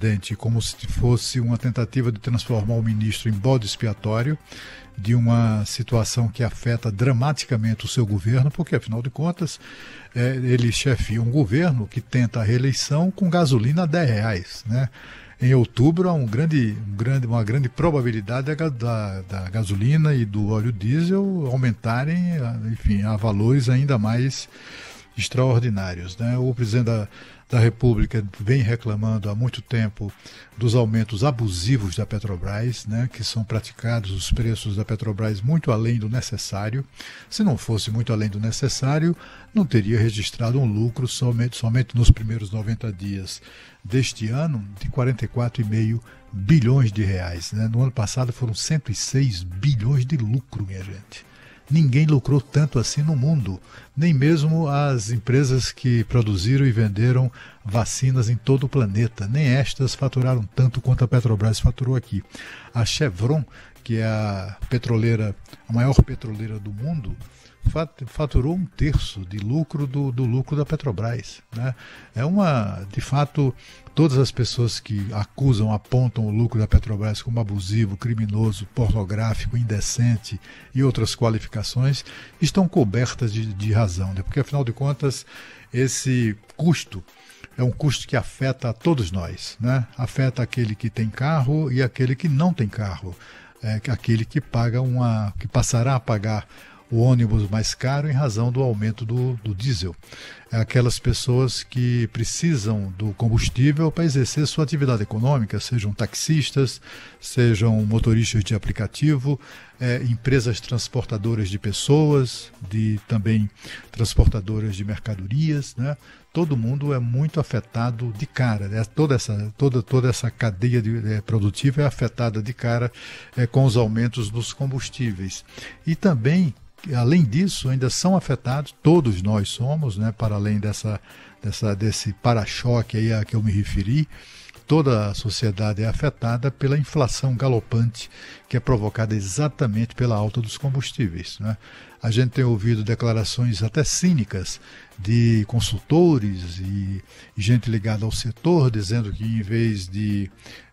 presidente como se fosse uma tentativa de transformar o ministro em bode expiatório de uma situação que afeta dramaticamente o seu governo, porque, afinal de contas, ele chefia um governo que tenta a reeleição com gasolina a R$10, né? Em outubro há uma grande probabilidade da gasolina e do óleo diesel aumentarem, enfim, a valores ainda mais extraordinários, né? O presidente da República vem reclamando há muito tempo dos aumentos abusivos da Petrobras, né, que são praticados os preços da Petrobras muito além do necessário. Se não fosse muito além do necessário, não teria registrado um lucro somente nos primeiros 90 dias deste ano de 44,5 bilhões de reais, né? No ano passado foram 106 bilhões de lucro, minha gente. Ninguém lucrou tanto assim no mundo, nem mesmo as empresas que produziram e venderam vacinas em todo o planeta, nem estas faturaram tanto quanto a Petrobras faturou aqui. A Chevron, que é a maior petroleira do mundo, faturou 1/3 de lucro do lucro da Petrobras, né? De fato, todas as pessoas que apontam o lucro da Petrobras como abusivo, criminoso, pornográfico, indecente e outras qualificações, estão cobertas de razão, né? Porque, afinal de contas, esse custo é um custo que afeta a todos nós, né? Afeta aquele que tem carro e aquele que não tem carro, aquele que passará a pagar o ônibus mais caro em razão do aumento do diesel. Aquelas pessoas que precisam do combustível para exercer sua atividade econômica, sejam taxistas, sejam motoristas de aplicativo, empresas transportadoras de pessoas, também transportadoras de mercadorias, né? Todo mundo é muito afetado de cara, né? Toda essa cadeia produtiva é afetada de cara com os aumentos dos combustíveis. E também, além disso, ainda são afetados, todos nós somos, né, para além desse para-choque aí a que eu me referi, toda a sociedade é afetada pela inflação galopante que é provocada exatamente pela alta dos combustíveis, né? A gente tem ouvido declarações até cínicas de consultores e gente ligada ao setor, dizendo que em vez de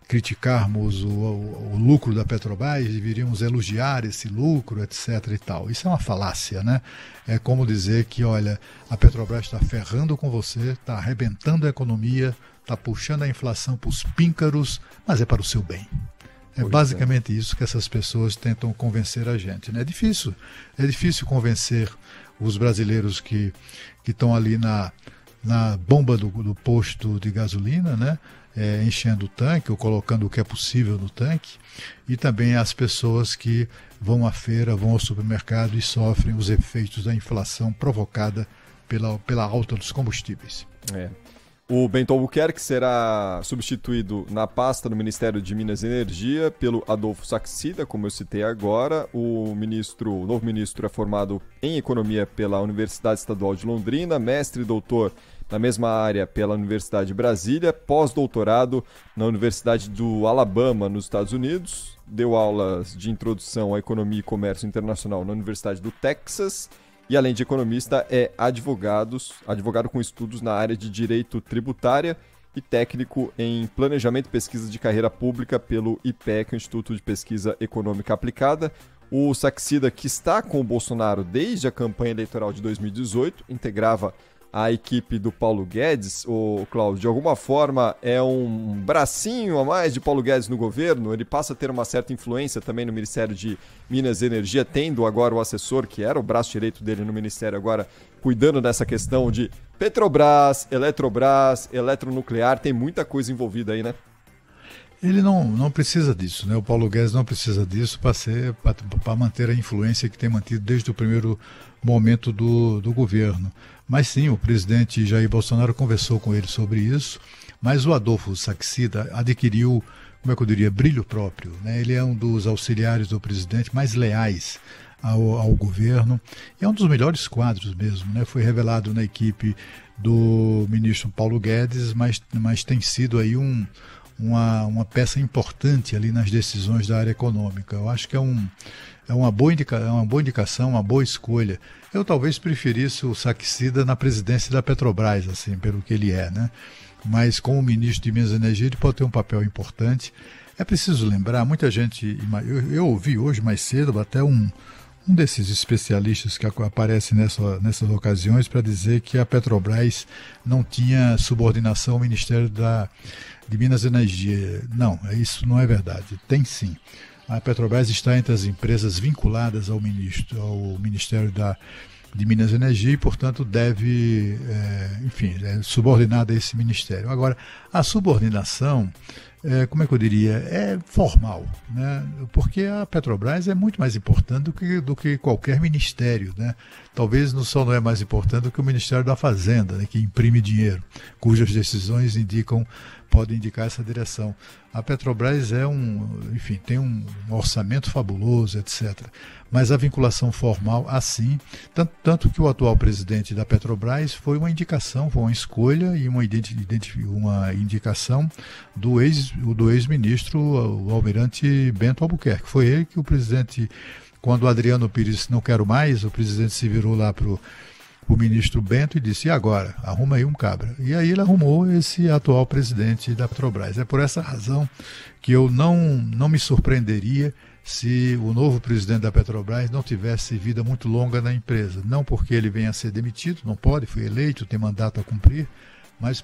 criticarmos o lucro da Petrobras, deveríamos elogiar esse lucro, etc. e tal. Isso é uma falácia, né? É como dizer que, olha, a Petrobras está ferrando com você, está arrebentando a economia, está puxando a inflação para os píncaros, mas é para o seu bem. É basicamente isso que essas pessoas tentam convencer a gente, né? É difícil convencer os brasileiros que estão ali na bomba do posto de gasolina, né? Enchendo o tanque ou colocando o que é possível no tanque, e também as pessoas que vão à feira, vão ao supermercado e sofrem os efeitos da inflação provocada pela alta dos combustíveis. O Bento Albuquerque será substituído na pasta do Ministério de Minas e Energia pelo Adolfo Saxida, como eu citei agora. O novo ministro é formado em Economia pela Universidade Estadual de Londrina, mestre e doutor na mesma área pela Universidade de Brasília, pós-doutorado na Universidade do Alabama, nos Estados Unidos, deu aulas de introdução à economia e comércio internacional na Universidade do Texas e, além de economista, é advogado com estudos na área de direito tributária e técnico em planejamento e pesquisa de carreira pública pelo IPEC, Instituto de Pesquisa Econômica Aplicada. O Saxida, que está com o Bolsonaro desde a campanha eleitoral de 2018, integrava a equipe do Paulo Guedes. O Cláudio, de alguma forma, é um bracinho a mais de Paulo Guedes no governo? Ele passa a ter uma certa influência também no Ministério de Minas e Energia, tendo agora o assessor, que era o braço direito dele no Ministério, agora cuidando dessa questão de Petrobras, Eletrobras, eletronuclear. Tem muita coisa envolvida aí, né? Ele não precisa disso, né? O Paulo Guedes não precisa disso para manter a influência que tem mantido desde o primeiro momento do governo. Mas sim, o presidente Jair Bolsonaro conversou com ele sobre isso, mas o Adolfo Saxida adquiriu, como é que eu diria, brilho próprio, né? Ele é um dos auxiliares do presidente mais leais ao governo, e é um dos melhores quadros mesmo, né? Foi revelado na equipe do ministro Paulo Guedes, mas tem sido aí uma peça importante ali nas decisões da área econômica. Eu acho que é uma boa indicação, uma boa escolha. Eu talvez preferisse o Saxida na presidência da Petrobras, assim, pelo que ele é, né? mas como ministro de Minas e Energia ele pode ter um papel importante. É preciso lembrar, muita gente, eu ouvi hoje mais cedo até um desses especialistas que aparece nessas ocasiões para dizer que a Petrobras não tinha subordinação ao Ministério de Minas e Energia. Não, isso não é verdade. Tem sim. A Petrobras está entre as empresas vinculadas ao Ministério de Minas e Energia e, portanto, deve, subordinada a esse ministério. Agora, a subordinação, como é que eu diria, é formal, né? Porque a Petrobras é muito mais importante do que qualquer ministério, né? Talvez só não é mais importante do que o Ministério da Fazenda, né, que imprime dinheiro, cujas decisões podem indicar essa direção. A Petrobras tem um orçamento fabuloso, etc. Mas a vinculação formal, assim, tanto que o atual presidente da Petrobras foi uma indicação, foi uma escolha e uma indicação do ex-ministro, o almirante Bento Albuquerque. Foi ele que o presidente, quando o Adriano Pires disse não quero mais, o presidente se virou lá para o ministro Bento e disse, e agora? Arruma aí um cabra. E aí ele arrumou esse atual presidente da Petrobras. É por essa razão que eu não me surpreenderia se o novo presidente da Petrobras não tivesse vida muito longa na empresa. Não porque ele venha a ser demitido, não pode, foi eleito, tem mandato a cumprir, mas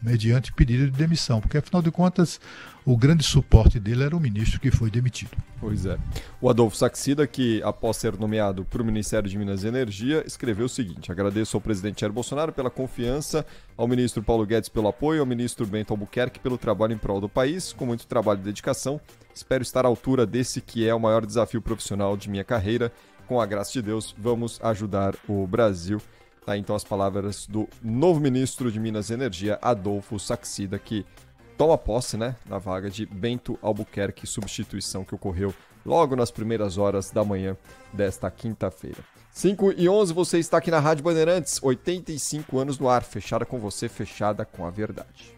mediante pedido de demissão, porque afinal de contas o grande suporte dele era o ministro que foi demitido. Pois é. O Adolfo Saxida, que após ser nomeado para o Ministério de Minas e Energia, escreveu o seguinte: agradeço ao presidente Jair Bolsonaro pela confiança, ao ministro Paulo Guedes pelo apoio, ao ministro Bento Albuquerque pelo trabalho em prol do país, com muito trabalho e dedicação. Espero estar à altura desse que é o maior desafio profissional de minha carreira. Com a graça de Deus, vamos ajudar o Brasil. Tá, então as palavras do novo ministro de Minas e Energia, Adolfo Saxida, que toma posse, né, na vaga de Bento Albuquerque, substituição que ocorreu logo nas primeiras horas da manhã desta quinta-feira. 5h11, você está aqui na Rádio Bandeirantes, 85 anos no ar, fechada com você, fechada com a verdade.